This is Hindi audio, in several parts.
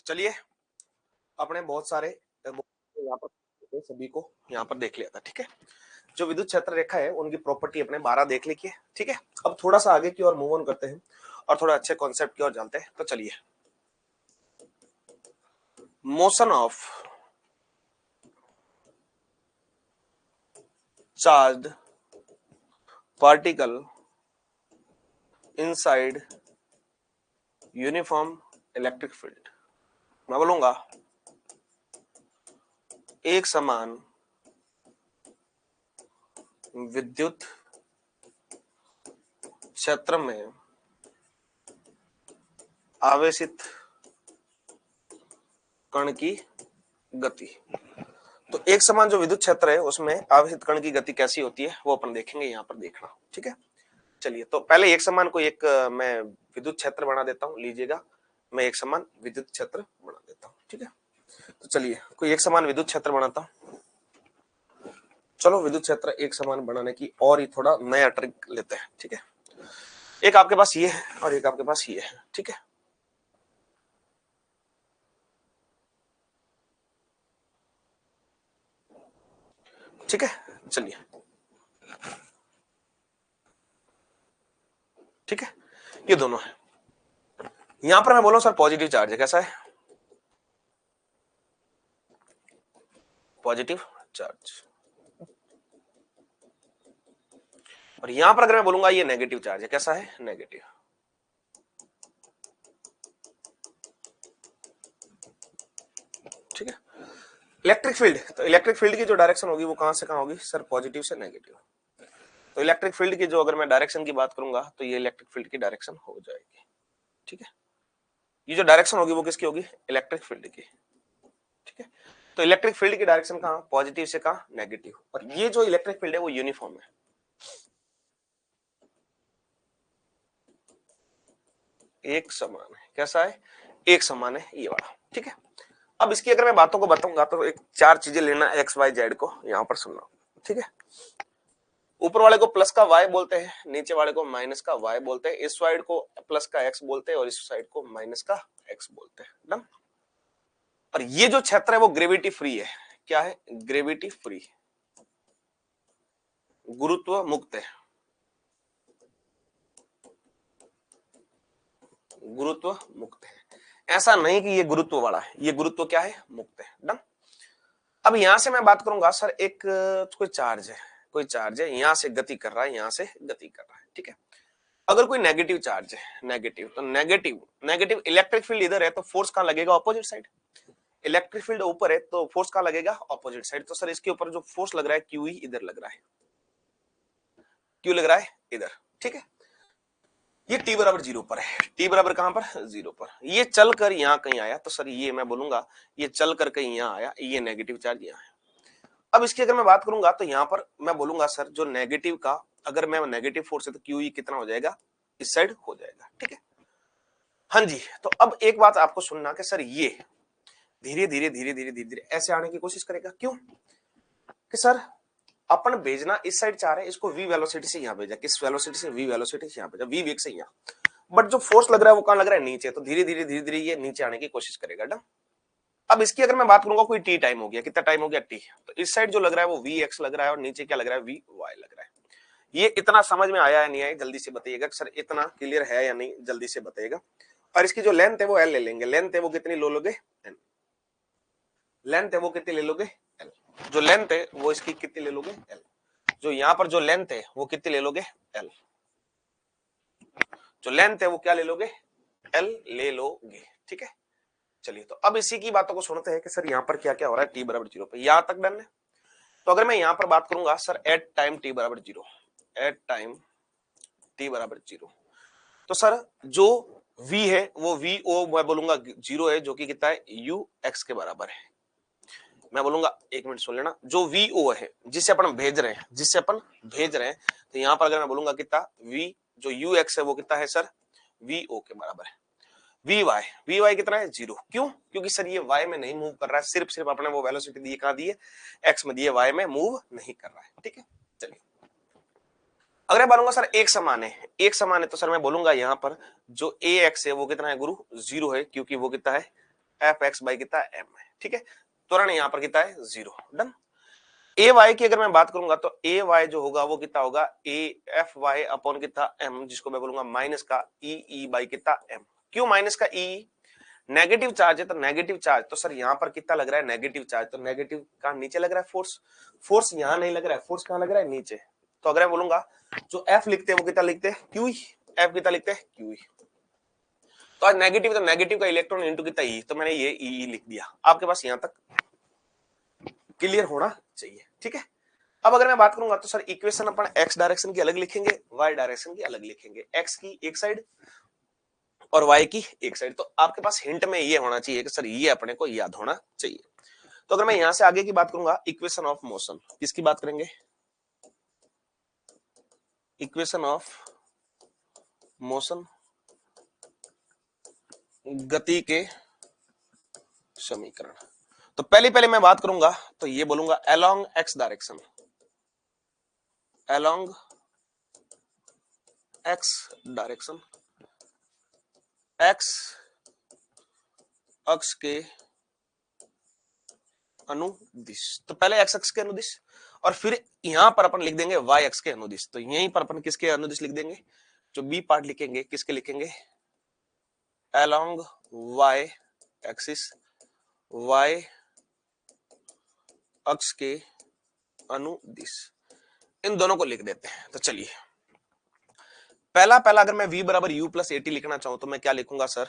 चलिए अपने बहुत सारे यहाँ पर सभी को यहाँ पर देख लिया था। ठीक है, जो विद्युत क्षेत्र रेखा है उनकी प्रॉपर्टी अपने 12 देख ली है। ठीक है, अब थोड़ा सा आगे की ओर मूव ऑन करते हैं और थोड़ा अच्छे कॉन्सेप्ट की ओर जानते हैं। तो चलिए, motion of charged particle inside uniform electric field. मैं बोलूंगा एक समान विद्युत क्षेत्र में आवेशित कण की गति। तो एक समान जो विद्युत क्षेत्र है उसमें आवेशित कण की गति कैसी होती है वो अपन देखेंगे, यहाँ पर देखना। ठीक है, चलिए तो पहले एक समान को एक मैं विद्युत क्षेत्र बना देता हूं। लीजिएगा, मैं एक समान विद्युत क्षेत्र बना देता हूं। ठीक है, तो चलिए कोई एक समान विद्युत क्षेत्र बनाता हूं। चलो विद्युत क्षेत्र एक समान बनाने की और ही थोड़ा नया ट्रिक लेते हैं। ठीक है, एक आपके पास ये है और एक आपके पास ये है। ठीक है, ठीक है, चलिए ठीक है, ये दोनों है। यहां पर मैं बोलूं सर पॉजिटिव चार्ज है, कैसा है? Positive charge. और यहां पर अगर मैं बोलूंगा ये नेगेटिव चार्ज है, कैसा है? नेगेटिव। ठीक है, इलेक्ट्रिक फील्ड, तो इलेक्ट्रिक फील्ड की जो डायरेक्शन होगी वो कहां से कहां होगी सर? पॉजिटिव से नेगेटिव। तो इलेक्ट्रिक फील्ड की जो अगर मैं डायरेक्शन की बात करूंगा तो ये इलेक्ट्रिक फील्ड की डायरेक्शन हो जाएगी। ठीक है, ये जो डायरेक्शन होगी वो किसकी होगी? इलेक्ट्रिक फील्ड की। ठीक है, तो इलेक्ट्रिक फील्ड की डायरेक्शन कहां? पॉजिटिव से कहां? नेगेटिव। और ये जो इलेक्ट्रिक फील्ड है वो यूनिफॉर्म है, एक समान है। कैसा है? एक समान है, ये वाला। ठीक है, अब इसकी अगर मैं बातों को बताऊंगा तो एक चार चीजें लेना एक्स वाई जेड को, यहां पर सुनना। ठीक है, ऊपर वाले को प्लस का वाई बोलते हैं, नीचे वाले को माइनस का वाई बोलते हैं, इस साइड को प्लस का एक्स बोलते हैं और इस साइड को माइनस का एक्स बोलते हैं। डन। और ये जो क्षेत्र है वो ग्रेविटी फ्री है। क्या है? ग्रेविटी फ्री, गुरुत्व मुक्त है। गुरुत्व मुक्त है, ऐसा नहीं कि ये गुरुत्व वाला है, ये गुरुत्व क्या है? मुक्त है। डन। अब यहां से मैं बात करूंगा सर, एक कोई चार्ज है, कोई चार्ज है यहां से गति कर रहा है, यहां से गति कर रहा है। ठीक है, अगर कोई नेगेटिव चार्ज है, नेगेटिव, तो नेगेटिव नेगेटिव इलेक्ट्रिक फील्ड इधर है तो फोर्स कहां लगेगा? Opposite side. इलेक्ट्रिक फील्ड ऊपर है तो फोर्स कहां लगेगा? Opposite side. तो सर इसके ऊपर जो फोर्स लग रहा है क्यू ही इधर लग रहा है, क्यू लग रहा है इधर। ठीक है, ये टी बराबर जीरो पर है, टी बराबर कहां पर? जीरो पर। ये चल कर यहां कहीं आया तो सर ये मैं बोलूंगा ये चल कर कहीं यहां आया, ये नेगेटिव चार्ज यहां है। अब इसकी अगर मैं बात करूंगा तो यहां पर मैं बोलूंगा सर जो नेगेटिव का, अगर मैं नेगेटिव फोर्स है तो क्यू कितना हो जाएगा? इस साइड हो जाएगा। ठीक है, हाँ जी। तो अब एक बात आपको सुनना कि सर ये धीरे धीरे धीरे धीरे धीरे धीरे ऐसे आने की कोशिश करेगा। क्यों? कि सर अपन भेजना इस साइड चाह रहे हैं, इसको वी वेलोसिटी से यहां भेजा, किस वेलोसिटी से? वी वेलोसिटी से यहां भेजा, वी वेग से यहां। बट जो फोर्स लग रहा है वो कहां लग रहा है? नीचे। तो धीरे धीरे धीरे धीरे ये नीचे आने की कोशिश करेगा। डन। अब इसकी अगर मैं बात करूंगा, कोई टी टाइम हो गया, कितना टाइम हो गया? टी। तो इस साइड जो लग रहा है वो वी एक्स लग रहा है और नीचे क्या लग रहा है? वी वाई लग रहा है। ये इतना समझ में आया है नहीं आया? जल्दी से बताइएगा सर, इतना क्लियर है या नहीं? जल्दी से बताइएगा। और इसकी जो लेंथ है वो एल ले लेंगे। लेंथ है वो कितनी लो लोगे? एल। लेंथ है वो कितनी ले लोगे? एल। जो लेंथ है वो इसकी कितनी ले लोगे? एल। जो यहां पर जो लेंथ है वो कितनी ले लोगे? एल। जो लेंथ है वो क्या ले लोगे? एल ले लोगे। ठीक है, चलिए तो अब इसी की बातों को सुनते हैं कि सर यहाँ पर क्या क्या हो रहा है टी बराबर जीरो पे। यहां तक डन है। तो अगर मैं यहां पर बात करूंगा सर एट टाइम टी बराबर जीरो, एट टाइम टी बराबर जीरो, तो सर जो v है वो वी ओ मैं बोलूंगा जीरो है, जो कि कितना है? यू एक्स के बराबर है। मैं बोलूंगा, एक मिनट सुन लेना, जो वी ओ है जिसे अपन भेज रहे हैं, जिसे अपन भेज रहे हैं, तो यहां पर अगर मैं बोलूंगा कितना? v जो यू एक्स है वो कितना है सर? वी ओ के बराबर है। वी वाई कितना है? जीरो। क्यों? क्योंकि सर ये वाई में नहीं मूव कर रहा है, सिर्फ सिर्फ अपने वो वेलोसिटी दी कहां दी है? एक्स में दी है, वाई में मूव नहीं कर रहा है। ठीक है, चलिए अगर मैं बोलूंगा सर एक समान है, एक समान है, तो सर मैं बोलूंगा यहां पर जो ए एक्स है वो कितना है गुरु? जीरो है, क्योंकि वो कितना है? एफ एक्स बाई कितना एम है, ठीक है। तुरंत यहाँ पर कितना है 0, डन। ए वाई की अगर मैं बात करूंगा तो ए वाई जो होगा वो कितना होगा ए एफ वाई अपॉन कितना एम, जिसको मैं बोलूंगा माइनस का ई बाई कितना एम। क्यों माइनस का ई? नेगेटिव चार्ज है तो नेगेटिव चार्ज, तो सर यहाँ पर कितना लग रहा है नेगेटिव चार्ज, तो नेगेटिव का नीचे लग रहा है फोर्स, फोर्स यहाँ नहीं लग रहा है, फोर्स कहाँ लग रहा है नीचे। तो अगर मैं बोलूंगा जो एफ लिखते हैं वो कितना लिखते हैं क्यू, एफ कितना लिखते हैं क्यू। तो आज नेगेटिव, तो नेगेटिव का इलेक्ट्रॉन इनटू कितना ई, तो मैंने ये ई लिख दिया। आपके पास यहां तक क्लियर होना चाहिए, ठीक है। अब अगर मैं बात करूंगा तो सर इक्वेशन अपन एक्स डायरेक्शन की अलग लिखेंगे, वाई डायरेक्शन की अलग लिखेंगे, एक्स की एक साइड और वाई की एक साइड। तो आपके पास हिंट में ये होना चाहिए कि सर ये अपने को याद होना चाहिए। तो अगर मैं यहां से आगे की बात करूंगा, इक्वेशन ऑफ मोशन, किसकी बात करेंगे? इक्वेशन ऑफ मोशन, गति के समीकरण। तो पहले मैं बात करूंगा तो ये बोलूंगा along x direction, along x direction, x अक्ष के अनुदिश। तो पहले एक्स अक्ष के अनुदिश और फिर यहां पर अपन लिख देंगे वाई अक्ष के अनुदिश। तो यहीं पर अपन किसके अनुदिश लिख देंगे? जो बी पार्ट लिखेंगे किसके लिखेंगे? अलोंग वाई एक्सिस, वाई अक्ष के अनुदिश, इन दोनों को लिख देते हैं। तो चलिए पहला अगर मैं v बराबर u प्लस एटी लिखना चाहूं तो मैं क्या लिखूंगा सर?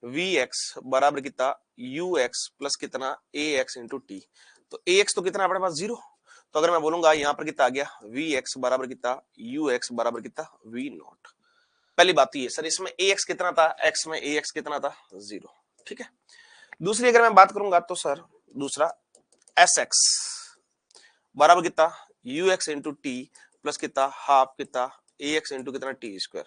वी एक्स बराबर कितना यू एक्स प्लस कितना ए एक्स इंटू टी। तो ए एक्स तो कितना अपने पास 0। तो अगर मैं बोलूंगा यहाँ पर कितना आ गया वी एक्स बराबर कितना यू एक्स बराबर कितना वी नॉट। पहली बात ये सर इसमें ए एक्स कितना था, एक्स में ए एक्स कितना था 0, ठीक है। दूसरी अगर मैं बात करूंगा तो सर दूसरा एस एक्स बराबर कितना you x into T plus कितना हाफ कितना ए एक्स इंटू कितना टी स्क्वायर।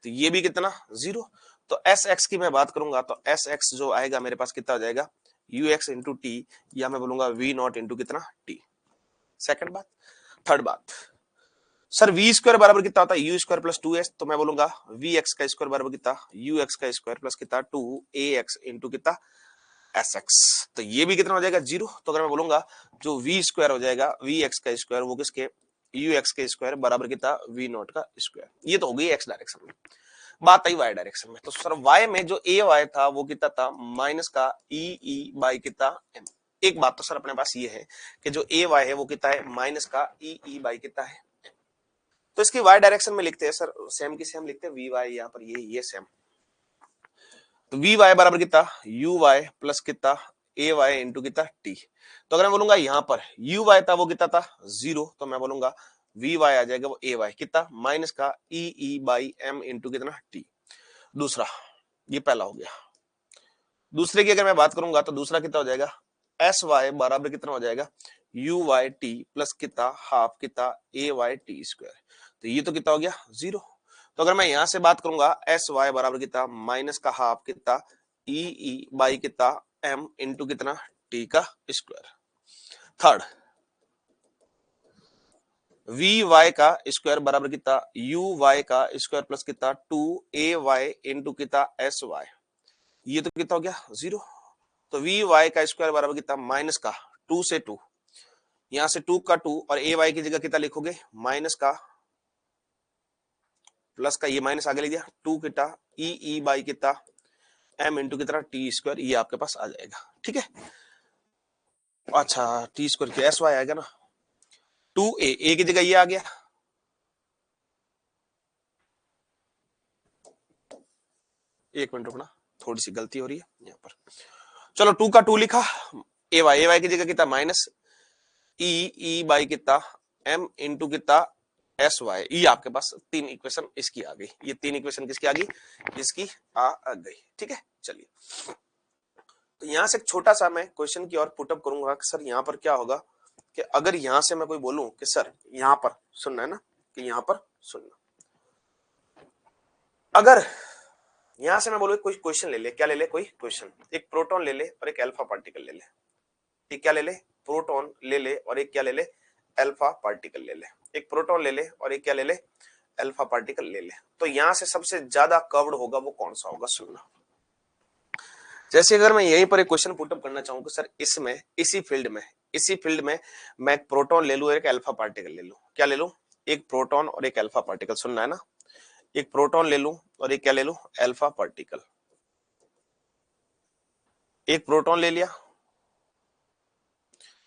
तो ये भी कितना 0। तो एस एक्स की मैं बात करूंगा तो एस एक्स जो आएगा मेरे पास कितना हो जाएगा यू एक्स इंटू टी, या मैं बोलूंगा वी नॉट इंटू कितना टी। सेकंड बात। थर्ड बात सर वी स्क्वायर बराबर कितना होता है यू स्क्वायर प्लस 2s। तो मैं बोलूंगा वी एक्स का स्क्वायर बराबर कितना यू एक्स का स्क्वायर प्लस कितना 2 ए एक्स इंटू कितना एस एक्स। तो ये भी कितना हो जाएगा 0। तो अगर मैं बोलूंगा जो वी स्क्वायर हो जाएगा वी एक्स का स्क्वायर वो किसके यू एक्स के स्क्वायर बराबर कितना वी नॉट का स्क्वायर। ये तो हो गई एक्स डायरेक्शन में। बात आई वाई डायरेक्शन में। तो सर वाई में जो ए वाई था वो कितना था माइनस का ई बाई कितना एम। एक बात तो सर अपने पास ये है कि जो ए वाई है वो कितना है माइनस का ई बाई कितना है। तो इसकी वाई डायरेक्शन में लिखते हैं सर सेम की सेम लिखते हैं वी वाई, यहाँ पर ये सेम। तो वी वाई बराबर कितना यू वाई प्लस कितना ए वाई इंटू कितना टी। तो अगर मैं बोलूंगा यहाँ पर यू वाई था वो कितना था 0, तो मैं बोलूंगा वी वाई आ जाएगा वो ए वाई कितना माइनस का ई बाई एम इंटू कितना टी। दूसरा ये पहला हो गया। दूसरे की अगर मैं बात करूंगा तो दूसरा कितना हो जाएगा एस वाई बराबर कितना हो जाएगा यू वाई टी प्लस कितना हाफ कितना ए वाई टी स्क्वायर। तो ये तो कितना हो गया 0। तो अगर मैं यहां से बात करूंगा एस वाई बराबर कितना माइनस का हाफ कितना ई बाई कितना एम इंटू कितना टी का स्क्वायर। थर्ड वी वाई का स्क्वायर बराबर कितना यू वाई का स्क्वायर प्लस कितना 2 ए वाई इंटू कितना एस वाई। ये तो कितना हो गया 0। तो वी वाई का स्क्वायर बराबर कितना माइनस का 2 से 2, यहां से 2 का 2 और ए वाई की जगह कितना लिखोगे माइनस का प्लस का ये माइनस आगे ले दिया 2 कितना ई बाई कितना एम इंटू कितना टी स्क्वायर। ये आपके पास आ जाएगा, ठीक है। अच्छा टी स्क्वायर की एस वाई आएगा ना 2 ए की जगह ये आ गया, एक मिनट रुकना थोड़ी सी गलती हो रही है यहाँ पर। चलो 2 का 2 लिखा ए वाई की जगह कितना माइनस ई बाई कितना एम इंटू कितना एस वाई। ये आपके पास 3 इक्वेशन इसकी आ गई। ये 3 इक्वेशन किसकी आ गई इसकी आ गई, ठीक है। चलिए तो यहां से एक छोटा सा मैं क्वेश्चन की ओर पुटअप करूंगा कि सर यहाँ पर क्या होगा कि अगर यहां से मैं कोई बोलूं कि सर यहां पर सुनना है ना कि यहां पर सुनना, अगर यहां से मैं बोलूं कोई क्वेश्चन ले ले, क्या ले ले कोई क्वेश्चन, एक प्रोटॉन ले ले और एक अल्फा पार्टिकल ले ले। एक क्या ले ले प्रोटॉन ले ले और एक क्या ले ले अल्फा पार्टिकल ले ले। एक प्रोटॉन ले ले और एक क्या ले ले अल्फा पार्टिकल ले ले। तो यहां से सबसे ज्यादा कर्व्ड होगा वो कौन सा होगा सुनना। जैसे अगर मैं यहीं पर एक क्वेश्चन पुटअप करना चाहूँ कि सर इसमें इसी फील्ड में मैं एक प्रोटॉन ले लूं और एक अल्फा पार्टिकल ले लूं, क्या ले लूं? एक प्रोटॉन और एक अल्फा पार्टिकल, सुनना है ना, एक प्रोटॉन ले लूं और एक क्या ले लूं? Alpha particle. एक प्रोटॉन ले लिया,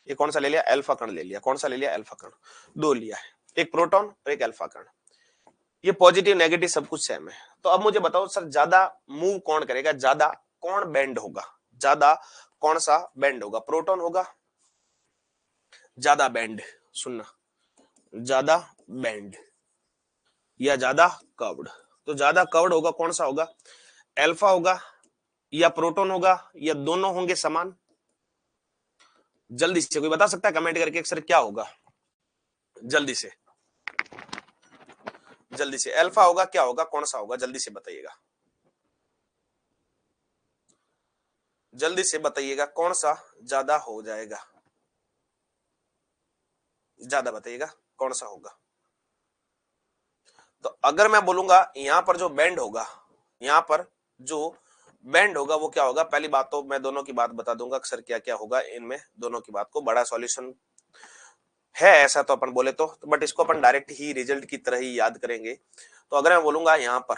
ये कौन सा ले लिया? अल्फा कण ले लिया। कौन सा ले लिया? अल्फा कण। दो लिया है, एक प्रोटॉन और एक अल्फा कण। ये पॉजिटिव नेगेटिव सब कुछ सेम है। तो अब मुझे बताओ सर ज्यादा मूव कौन करेगा, ज्यादा कौन बेंड होगा, ज्यादा कौन सा बेंड होगा? प्रोटॉन होगा ज्यादा बेंड, सुनना, ज्यादा बेंड या ज्यादा कर्व्ड? तो ज्यादा कर्व्ड होगा कौन सा होगा? अल्फा होगा या प्रोटॉन होगा या दोनों होंगे समान? जल्दी से कोई बता सकता है कमेंट करके सर क्या होगा? जल्दी से, जल्दी से। अल्फा होगा, क्या होगा, कौन सा होगा? जल्दी से बताइएगा, जल्दी से बताइएगा कौन सा ज्यादा हो जाएगा? ज्यादा बताइएगा कौन सा होगा? तो अगर मैं बोलूंगा यहां पर जो बेंड होगा, यहां पर जो बेंड होगा वो क्या होगा? पहली बात तो मैं दोनों की बात बता दूंगा सर क्या क्या होगा इनमें, दोनों की बात को। बड़ा सॉल्यूशन है ऐसा तो अपन बोले तो, बट इसको अपन डायरेक्ट ही रिजल्ट की तरह ही याद करेंगे। तो अगर मैं बोलूंगा यहां पर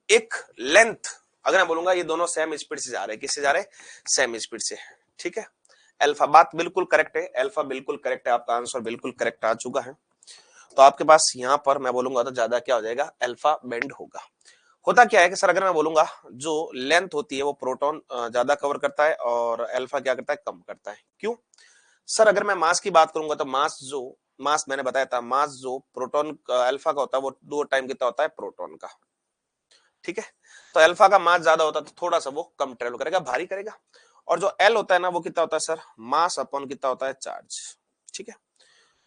एक लेंथ, अगर मैं बोलूंगा ये दोनों सेम स्पीड से जा रहे हैं, किससे जा रहे हैं? सेम स्पीड से, ठीक है। अल्फा, बात बिल्कुल करेक्ट है, अल्फा बिल्कुल करेक्ट है, आपका आंसर बिल्कुल करेक्ट आ चुका है। तो आपके पास यहां पर मैं बोलूंगा तो ज्यादा क्या हो जाएगा? अल्फा बेंड होगा। होता क्या है कि सर अगर मैं बोलूंगा जो लेंथ होती है वो प्रोटॉन ज्यादा कवर करता है और अल्फा क्या करता है? कम करता है। क्यों सर? अगर मैं मास की बात करूंगा तो मास मैंने बताया था, मास जो प्रोटॉन अल्फा का होता है वो 2 टाइम कितना होता है? प्रोटॉन का, ठीक है। तो अल्फा का मास ज्यादा होता है तो थोड़ा सा वो कम ट्रेवल करेगा, भारी करेगा। और जो एल होता है ना वो कितना होता है सर? मास अपॉन कितना होता है? चार्ज, ठीक है।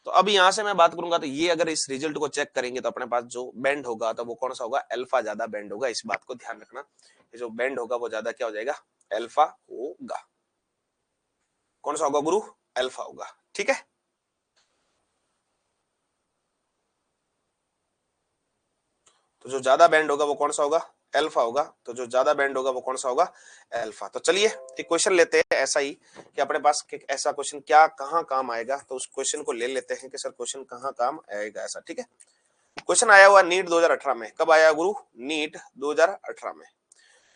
तो अब यहां से मैं बात करूंगा तो ये अगर इस रिजल्ट को चेक करेंगे तो अपने पास जो बेंड होगा तो वो कौन सा होगा? अल्फा ज्यादा बेंड होगा। इस बात को ध्यान रखना, ये जो बेंड होगा वो ज्यादा क्या हो जाएगा? अल्फा होगा। कौन सा होगा गुरु? अल्फा होगा, ठीक है। तो जो ज्यादा बैंड होगा वो कौन सा होगा? अल्फा होगा। तो जो ज्यादा बैंड होगा वो कौन सा होगा? अल्फा। तो चलिए एक क्वेश्चन लेते हैं ऐसा ही कि अपने पास ऐसा क्वेश्चन क्या कहां काम आएगा, तो उस क्वेश्चन को ले लेते हैं कि सर क्वेश्चन कहां काम आएगा ऐसा, ठीक है। क्वेश्चन आया हुआ नीट 2018 में, कब आया गुरु? नीट 2018 में।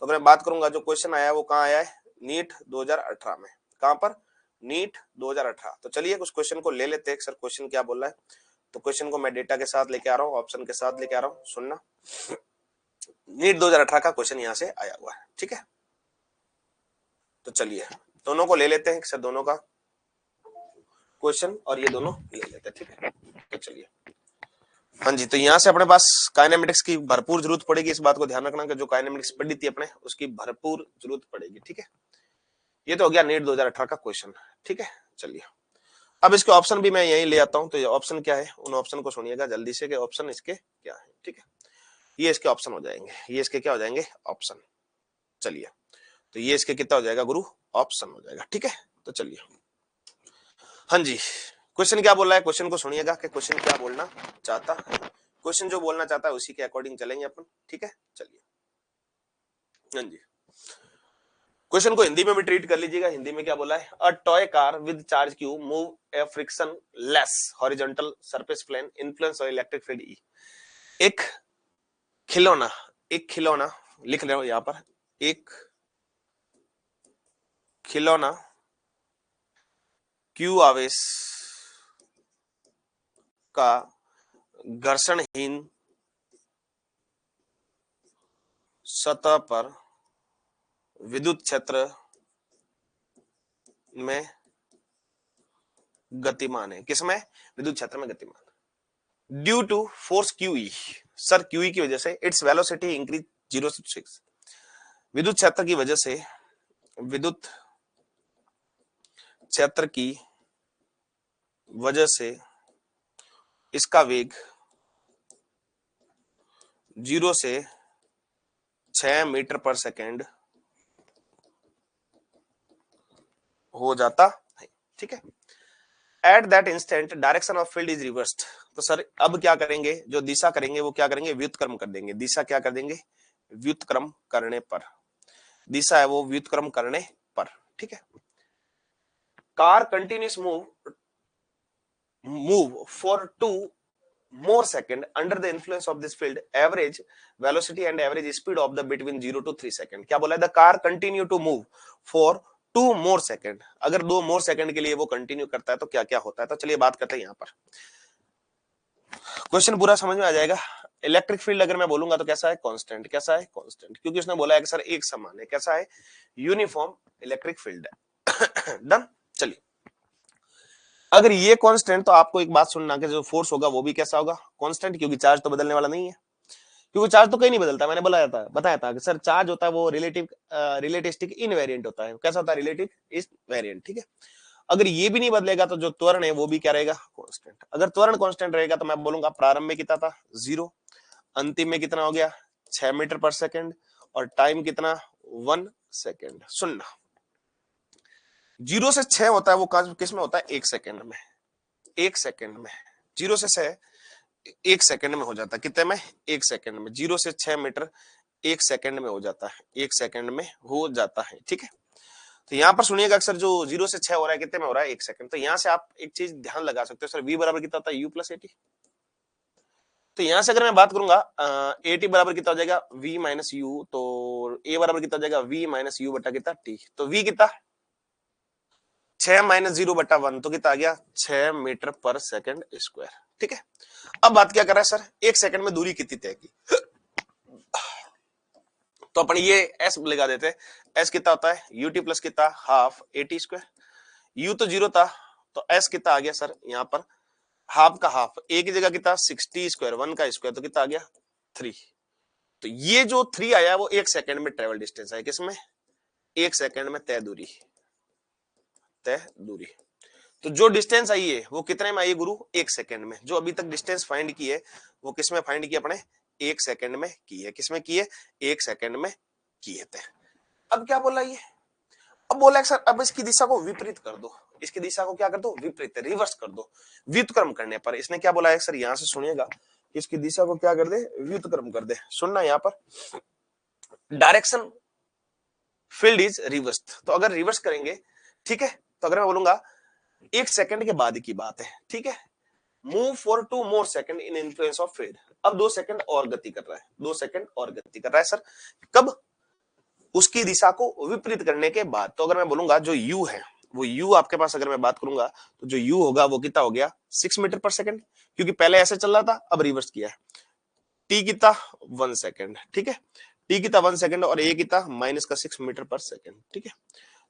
तो मैं बात करूंगा जो क्वेश्चन आया वो कहां आया है? नीट 2018 में। कहां पर? नीट 2018। तो चलिए उस क्वेश्चन को ले लेते हैं सर क्वेश्चन क्या बोल रहा है। तो क्वेश्चन को मैं डेटा के साथ लेके आ रहा हूँ, ऑप्शन के साथ लेके आ रहा हूँ, सुनना। नीट 2018 का क्वेश्चन यहां से आया हुआ है, ठीक है। तो चलिए दोनों को ले लेते हैं सर, दोनों का क्वेश्चन और ये दोनों ले लेते हैं, ठीक है। तो चलिए, हाँ जी, तो यहाँ से अपने पास काइनेमेटिक्स की भरपूर जरूरत पड़ेगी। इस बात को ध्यान रखना कि जो काइनेमेटिक्स पढ़ी थी अपने उसकी भरपूर जरूरत पड़ेगी, ठीक है। ये तो हो गया नीट 2018 का क्वेश्चन, ठीक है। चलिए अब इसके ऑप्शन भी मैं यही ले आता हूं। तो ये ऑप्शन क्या है, उन ऑप्शन को सुनिएगा जल्दी से कि ऑप्शन इसके क्या है, ठीक है। ये इसके ऑप्शन हो जाएंगे, ये इसके क्या हो जाएंगे? ऑप्शन। चलिए तो ये इसके कितना हो जाएगा गुरु? ऑप्शन हो जाएगा, ठीक है। तो चलिए, हाँ जी, क्वेश्चन क्या बोल रहा है, क्वेश्चन को सुनिएगा कि क्वेश्चन क्या बोलना चाहता है। क्वेश्चन जो बोलना चाहता है उसी के अकॉर्डिंग चलेंगे अपन, ठीक है। चलिए, हाँ जी, क्वेश्चन को हिंदी में भी ट्रीट कर लीजिएगा। हिंदी में क्या बोला है? A toy car with charge Q move a friction less horizontal surface plane influence और इलेक्ट्रिक फील्ड ई। एक खिलौना, एक खिलौना लिख रहे हो यहां पर, एक खिलौना क्यू आवेश का घर्षणहीन सतह पर विद्युत क्षेत्र में गतिमान है। किसमें? विद्युत क्षेत्र में गतिमान। Due to force Q E, sir Q E की वजह से इट्स वेलोसिटी इंक्रीज 0 से 6। विद्युत क्षेत्र की वजह से, विद्युत क्षेत्र की वजह से इसका वेग 0 से 6 मीटर पर सेकेंड हो जाता है, ठीक है। At that instant direction of field is reversed. तो सर अब क्या करेंगे, जो दिशा करेंगे वो क्या करेंगे? व्युत्क्रम कर देंगे। दिशा क्या कर देंगे? व्युत्क्रम करने पर दिशा है वो व्युत्क्रम करने पर, ठीक है। Car continuous move for 2 more second under the influence of this field, average velocity and average speed of the between 0 to 3 second. क्या बोला है? The car continue to move for 2 more second. अगर 2 more second के लिए वो कंटिन्यू करता है तो क्या क्या होता है, तो चलिए बात करते हैं यहाँ पर। क्वेश्चन पूरा समझ में आ जाएगा। इलेक्ट्रिक फील्ड अगर मैं बोलूंगा तो कैसा है? कांस्टेंट। कैसा है? कांस्टेंट, क्योंकि उसने बोला है कि सर एक समान है। कैसा है? यूनिफॉर्म इलेक्ट्रिक फील्ड है। डन। चलिए, अगर ये कांस्टेंट तो आपको एक बात सुनना कि जो फोर्स होगा वो भी कैसा होगा? कांस्टेंट, क्योंकि चार्ज तो बदलने वाला नहीं है, क्योंकि चार्ज तो कहीं नहीं बदलता। मैंने बताया था कि सर चार्ज होता है वो रिलेटिविस्टिक इनवेरिएंट होता है। कैसा होता है? रिलेटिव इनवेरिएंट, ठीक है। अगर ये भी नहीं बदलेगा तो जो त्वरण है वो भी क्या रहेगा? कांस्टेंट। अगर त्वरण कांस्टेंट रहेगा तो मैं बोलूंगा प्रारंभ में कितना था? 0, अंतिम में कितना हो गया? 6 मीटर पर सेकंड, और टाइम कितना? 1 सेकंड। सुनना, 0 से 6 होता है वो किस में होता है? 1 सेकंड में। 1 सेकंड में 0 से 6 1 सेकंड में हो जाता है। कितने में? 1 सेकंड में। 0 से 6 मीटर 1 सेकंड में हो जाता है। 1 सेकंड में हो जाता है, ठीक है। तो यहां पर सुनिएगा, अक्सर जो 0 से 6 हो रहा है कितने में हो रहा है? 1 सेकंड। तो यहां से आप एक चीज ध्यान लगा सकते हो, सर v बराबर कितना होता है? u plus eighty. तो यहां से अगर मैं बात करूंगा एटी बराबर कितना हो जाएगा? v minus you. तो a बराबर कितना हो जाएगा? v माइनस यू बटा कितना? t। तो v कितना? 6 माइनस 0 बटा 1, तो कितना आ गया? 6 मीटर पर सेकंड स्क्वायर, ठीक है। अब बात क्या कर रहा है सर? 1 सेकंड में दूरी कितनी तय की? तो अपन ये s लगा देते हैं। s कितना होता है? ut प्लस कितना? Half eighty square. u तो 0 था, तो s कितना आ गया सर? यहाँ पर हाफ का हाफ, a की जगह कितना? 60 स्क्वायर, 1 का स्क्वायर, तो कितना आ गया? 3। तो ये जो 3 आया वो 1 सेकंड में ट्रेवल डिस्टेंस है। किसमें? 1 सेकंड में तय दूरी। तो जो डिस्टेंस आई है वो कितने में आई है गुरु? 1 सेकंड में। जो अभी तक डिस्टेंस फाइंड की है वो किसमें फाइंड की? अपने 1 सेकंड में की है। किसमें की है? 1 सेकंड में किए थे। अब क्या बोला ये? अब बोला सर अब इसकी दिशा को विपरीत कर दो। इसकी दिशा को क्या कर दो? विपरीत, रिवर्स कर दो। व्युत्क्रम करने पर इसने क्या बोला है सर? यहां से सुनिएगा, इसकी दिशा को क्या कर दे? व्युत्क्रम कर दे। सुनना, यहां पर डायरेक्शन फील्ड इज रिवर्स्ड। तो अगर रिवर्स करेंगे, ठीक है, तो अगर मैं बोलूंगा 1 सेकंड के बाद की बात है, ठीक है, move for 2 more second in influence of field. अब 2 सेकंड और गति कर रहा है। 2 सेकंड और गति कर रहा है सर। कब? उसकी दिशा को विपरीत करने के बाद। तो अगर मैं बोलूंगा जो u है वो u आपके पास, अगर मैं बात करूंगा तो जो u होगा वो कितना हो गया? 6 मीटर पर सेकंड, क्योंकि पहले ऐसे चल रहा था, अब रिवर्स किया है। t कितना? 1 सेकंड, ठीक है। t कितना? 1 सेकंड, और a कितना? माइनस का 6 मीटर पर सेकंड, ठीक है।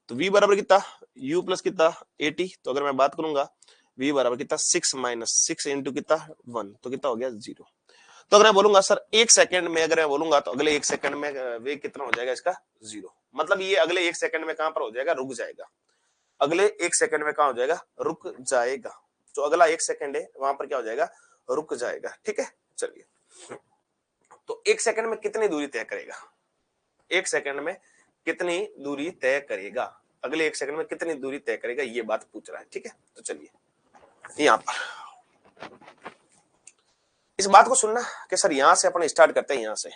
तो v बराबर कितना? u प्लस कितना? 80। तो अगर मैं बात करूंगा v बराबर कितना? 6 माइनस 6 इंटू कितना? 1, तो कितना हो गया? 0। तो अगर मैं बोलूंगा सर 1 सेकंड में, अगर मैं बोलूंगा तो अगले 1 सेकंड में वेग कितना हो जाएगा इसका? 0। मतलब ये अगले 1 सेकंड में कहां पर हो जाएगा? रुक जाएगा। अगले 1 सेकंड में कहां हो जाएगा? रुक जाएगा। जो अगला 1 सेकंड है वहां पर क्या हो जाएगा? रुक जाएगा, ठीक है। चलिए, तो 1 सेकंड में कितनी दूरी तय करेगा? 1 सेकंड में कितनी दूरी तय करेगा? अगले 1 सेकंड में कितनी दूरी तय करेगा, ये बात पूछ रहा है, ठीक है। तो चलिए यहां पर इस बात को सुनना कि सर यहां से अपन स्टार्ट करते हैं। यहां से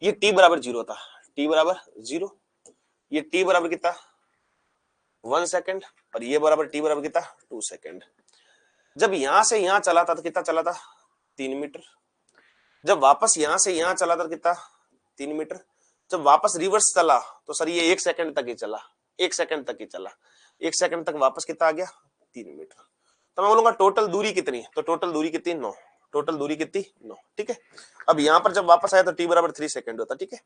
ये t बराबर 0 था, t बराबर 0, ये t बराबर कितना? 1 सेकंड, और ये बराबर t बराबर कितना? 2 सेकंड। जब यहां से यहां चला था तो कितना चला था? 3 मीटर। जब वापस यहां से यहां चला था कितना? 3 मीटर। जब वापस रिवर्स चला तो सर ये 1 सेकंड तक ही चला। 1 सेकंड तक ही चला। 1 सेकंड तक वापस कितना आ गया? 3 मीटर। तो मैं बोलूंगा टोटल दूरी कितनी? तो टोटल दूरी कितनी? 9। टोटल दूरी कितनी? 9, ठीक है। अब यहां पर जब वापस आया तो t बराबर 3 सेकंड होता, ठीक है।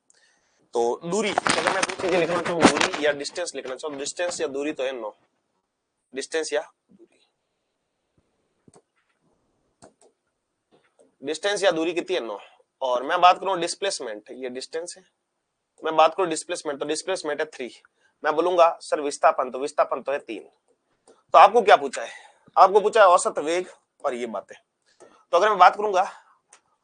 तो दूरी, अगर मैं दो चीजें लिखना चाहूँ, दूरी या डिस्टेंस लिखना चाहूँ, डिस्टेंस या दूरी तो है 9। डिस्टेंस या दूरी, डिस्टेंस या दूरी कितनी है? 9। और मैं बात करूं डिस्प्लेसमेंट, ये डिस्टेंस है। मैं बात करूं डिस्प्लेसमेंट, तो डिस्प्लेसमेंट है 3। मैं बोलूंगा सर विस्थापन, तो विस्थापन तो है 3। तो आपको क्या पूछा है? आपको पूछा है औसत वेग और ये बातें। तो अगर मैं बात करूंगा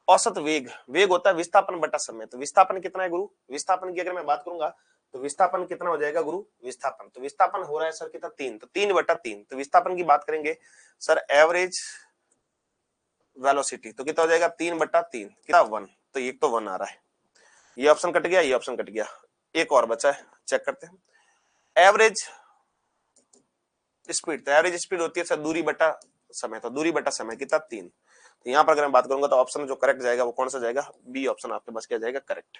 औसत वेग, वेग होता है विस्थापन बटा समय। तो विस्थापन कितना है गुरु? विस्थापन की अगर मैं बात करूंगा तो विस्थापन कितना हो जाएगा गुरु? विस्थापन, तो विस्थापन हो रहा है सर कितना? 3। तो 3 बटा 3। तो विस्थापन की बात करेंगे सर एवरेज वेलोसिटी, तो कितना हो जाएगा? 3 बटा 3, कितना? 1। तो एक तो 1 आ रहा है, ये ऑप्शन कट गया, ये ऑप्शन कट गया, एक और बचा है। चेक करते हैं। एवरेज स्पीड, तो एवरेज स्पीड होती है सर दूरी बटा समय, तो दूरी बटा समय कितना 3। तो यहाँ पर अगर मैं बात करूंगा तो ऑप्शन जो करेक्ट जाएगा वो कौन सा जाएगा, बी ऑप्शन आपके पास क्या जाएगा, करेक्ट।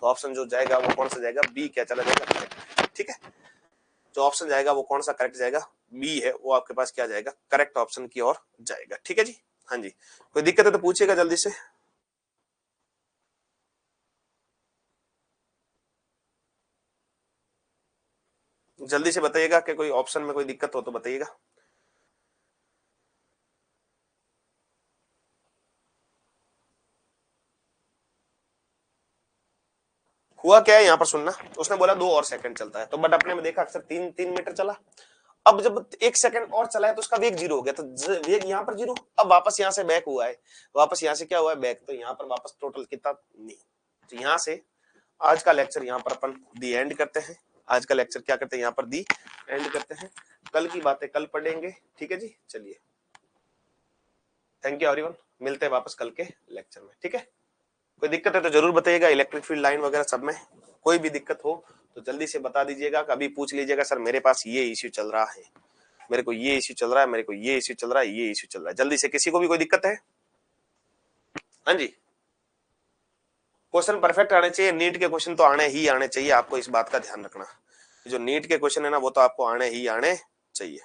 तो ऑप्शन जो जाएगा वो कौन सा जाएगा, बी क्या चला जाएगा, करेक्ट। ठीक है, जो ऑप्शन जाएगा वो कौन सा करेक्ट जाएगा, बी है, वो आपके पास क्या जाएगा, करेक्ट ऑप्शन की ओर जाएगा। ठीक है जी, हाँ जी, कोई दिक्कत है तो पूछिएगा जल्दी से। जल्दी से बताइएगा कि कोई ऑप्शन में कोई दिक्कत हो तो बताइएगा। हुआ क्या है यहाँ पर सुनना, उसने बोला 2 और सेकंड चलता है, तो बट अपने में देखा अक्सर 3 मीटर चला। अब जब 1 सेकंड और चला है तो उसका वेग 0 हो गया, तो वेग यहाँ पर 0। अब वापस यहाँ से बैक हुआ है, वापस यहाँ से क्या हुआ है, बैक, तो यहाँ पर वापस टोटल कितना, नहीं। तो यहाँ से आज का लेक्चर यहाँ पर अपन दी एंड करते हैं। आज का लेक्चर क्या करते हैं, यहाँ पर दी एंड करते हैं। कल की बातें कल पढ़ेंगे। ठीक है जी, चलिए, थैंक यू एवरीवन, मिलते हैं वापस कल के लेक्चर में। ठीक है, कोई दिक्कत है तो जरूर बताइएगा, इलेक्ट्रिक फील्ड लाइन वगैरह सब में कोई भी दिक्कत हो तो जल्दी से बता दीजिएगा। कभी पूछ लीजिएगा सर मेरे पास ये इश्यू चल रहा है, मेरे को ये इश्यू चल रहा है, मेरे को ये इश्यू चल रहा है, ये इश्यू चल रहा है, जल्दी से। किसी को भी कोई दिक्कत है? हाँ जी, क्वेश्चन परफेक्ट आने चाहिए, नीट के क्वेश्चन तो आने ही आने चाहिए, आपको इस बात का ध्यान रखना। जो नीट के क्वेश्चन है ना वो तो आपको आने ही आने चाहिए।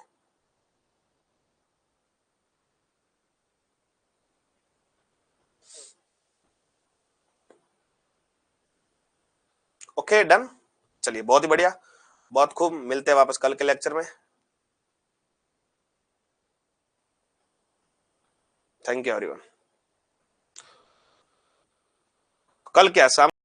ओके डन, चलिए बहुत ही बढ़िया, बहुत खूब, मिलते हैं वापस कल के लेक्चर में। Thank you everyone. कल क्या शाम